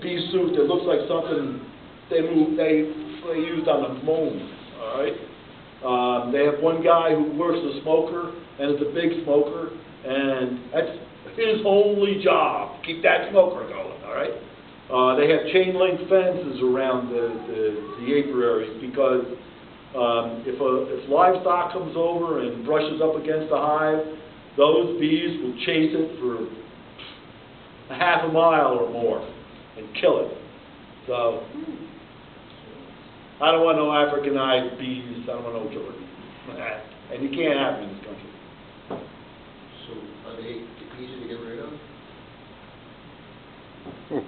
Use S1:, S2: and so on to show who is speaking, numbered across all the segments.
S1: bee suit that looks like something they used on the moon, all right? They have one guy who works a smoker and is a big smoker, and that's his only job, keep that smoker going, all right? They have chain link fences around the apiaries because if livestock comes over and brushes up against the hive, those bees will chase it for a half a mile or more and kill it. So, I don't want no Africanized bees, I don't want no killer bees. And you can't have them in this country.
S2: So, are they easy to get rid of?
S1: You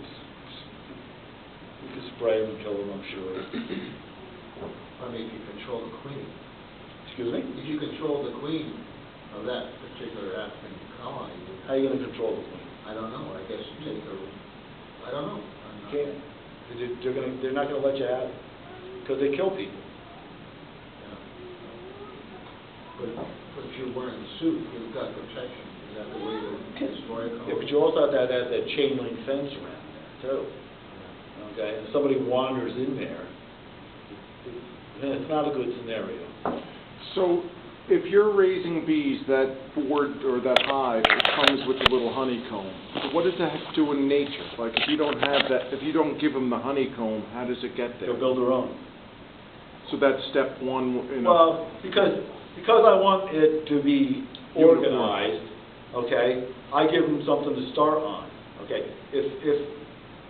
S1: can spray them and kill them, I'm sure.
S2: I mean, if you control the queen.
S1: Excuse me?
S2: If you control the queen of that particular African colony.
S1: How are you going to control the queen?
S2: I don't know. I guess you take her. I don't know.
S1: You can't. They're not going to let you have it because they kill people.
S2: Yeah. But if you're wearing a suit, you've got protection. Is that the way to destroy a colony?
S1: Yeah, but you also have to have that chain link fence around there too. Okay, and if somebody wanders in there, it's not a good scenario.
S3: So, if you're raising bees, that board or that hive, it comes with a little honeycomb. So what does that do in nature? Like, if you don't have that, if you don't give them the honeycomb, how does it get there?
S1: They'll build their own.
S3: So that's step one.
S1: Well, because I want it to be organized. Okay, I give them something to start on. Okay, if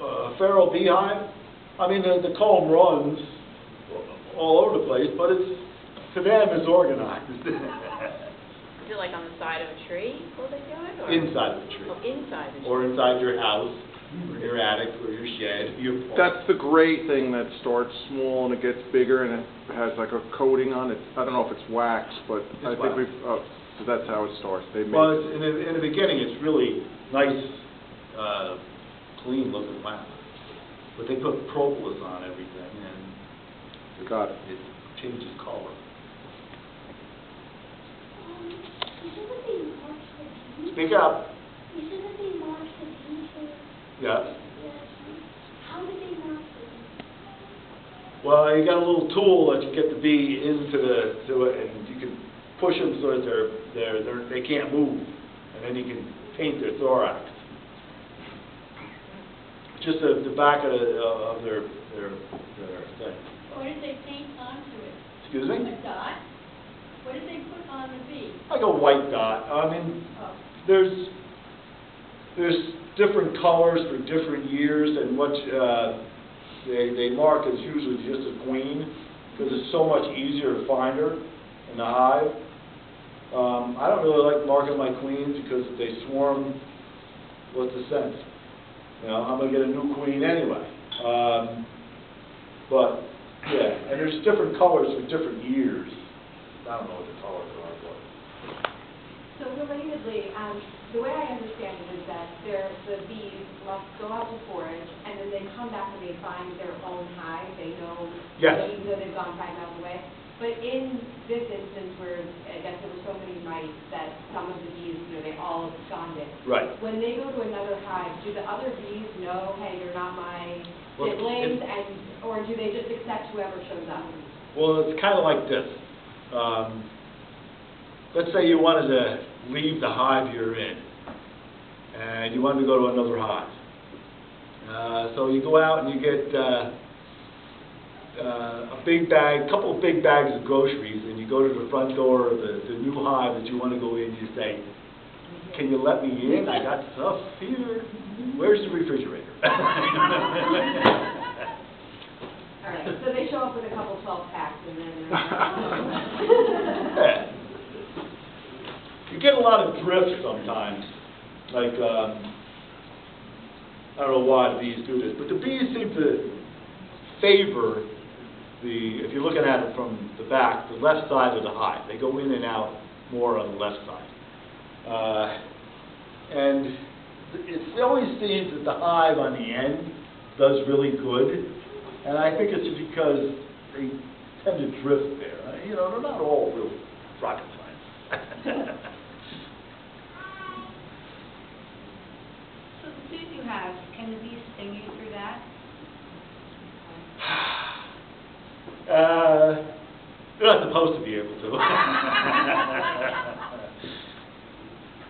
S1: a feral beehive, I mean the comb runs all over the place, but to them it's organized.
S4: Is it like on the side of a tree will they do it? Or?
S1: Inside of the tree.
S4: Oh, inside the tree.
S1: Or inside your house, or your attic, or your shed, your farm.
S3: That's the gray thing that starts small and it gets bigger and it has like a coating on it. I don't know if it's wax, but I think we've. So that's how it starts. They make
S1: well, in the beginning, it's really nice, clean looking wax, but they put propolis on everything, and
S3: got it.
S1: It changes color. Speak up.
S5: You said that they mark the bees for...
S1: Yes.
S5: Yes. How do they mark them?
S1: Well, you got a little tool that you get the bee into it, and you can push them so that they can't move, and then you can paint their thorax. Just the back of their thing.
S5: What did they paint onto it?
S1: Excuse me?
S5: A dot? What did they put on the bee?
S1: Like a white dot. I mean,
S5: Oh.
S1: there's different colors for different years, and what they mark is usually just a queen because it's so much easier to find her in the hive. I don't really like marking my queens because if they swarm, what's the sense? You know, I'm going to get a new queen anyway. But yeah, and there's different colors for different years. I don't know what the colors are, but.
S6: So relatedly, the way I understand it is that the bees must go out to forage, and then they come back and they find their own hive. They know,
S1: Yes.
S6: even though they've gone 5 miles away. But in this instance, where I guess there were so many mites that some of the bees, they all absconded.
S1: Right.
S6: When they go to another hive, do the other bees know, hey, you're not my
S1: Well,
S6: siblings, or do they just accept whoever shows up?
S1: Well, it's kind of like this. Let's say you wanted to leave the hive you're in, and you wanted to go to another hive. So you go out and you get a couple of big bags of groceries, and you go to the front door of the new hive that you want to go in. You say, "Can you let me in? I got stuff here. Where's the refrigerator?"
S6: All right, so they show up with a couple 12 packs, and then.
S1: Yeah. You get a lot of drift sometimes. Like, I don't know why the bees do this, but the bees seem to favor if you're looking at it from the back, the left side of the hive. They go in and out more on the left side. And it always seems that the hive on the end does really good. And I think it's because they tend to drift there. You know, they're not all real rocket science.
S7: So the suit you have, can the bees sting you through that?
S1: not supposed to be able to.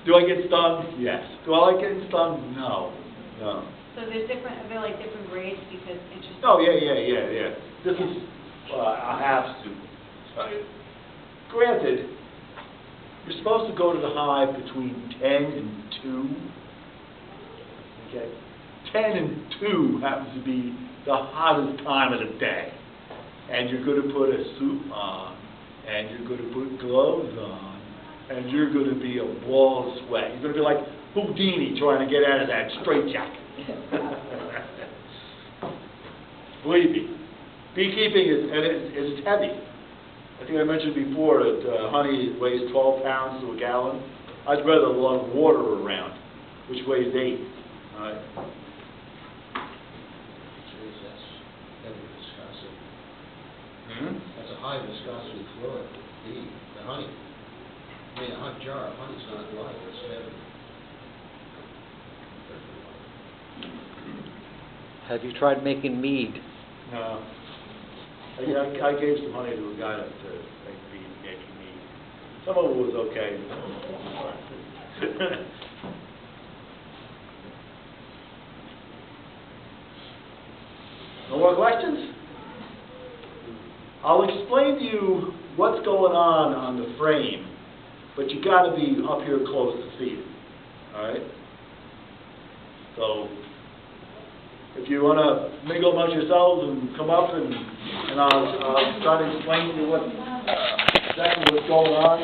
S1: Do I get stung? Yes. Do I like getting stung? No. No.
S6: So there's different, are there like different grades because interesting?
S1: Oh, yeah. This is a half suit. Granted, you're supposed to go to the hive between 10 and 2. Okay? 10 and 2 happens to be the hottest time of the day. And you're going to put a suit on, and you're going to put gloves on, and you're going to be a ball of sweat. You're going to be like Houdini trying to get out of that straitjacket. Believe me, beekeeping is heavy. I think I mentioned before that honey weighs 12 pounds to a gallon. I'd rather a lot of water around, which weighs 8. All right.
S2: Geez, that's heavy viscosity.
S1: Hmm?
S2: That's a high viscosity fluid, the honey. I mean, a hot jar of honey's not light, it's heavy.
S7: Have you tried making mead?
S1: No. I gave some honey to a guy to make me. Some of it was okay. No more questions? I'll explain to you what's going on the frame, but you got to be up here close to see it. All right? So, if you want to mingle amongst yourselves and come up and I'll try to explain to you what exactly what's going on.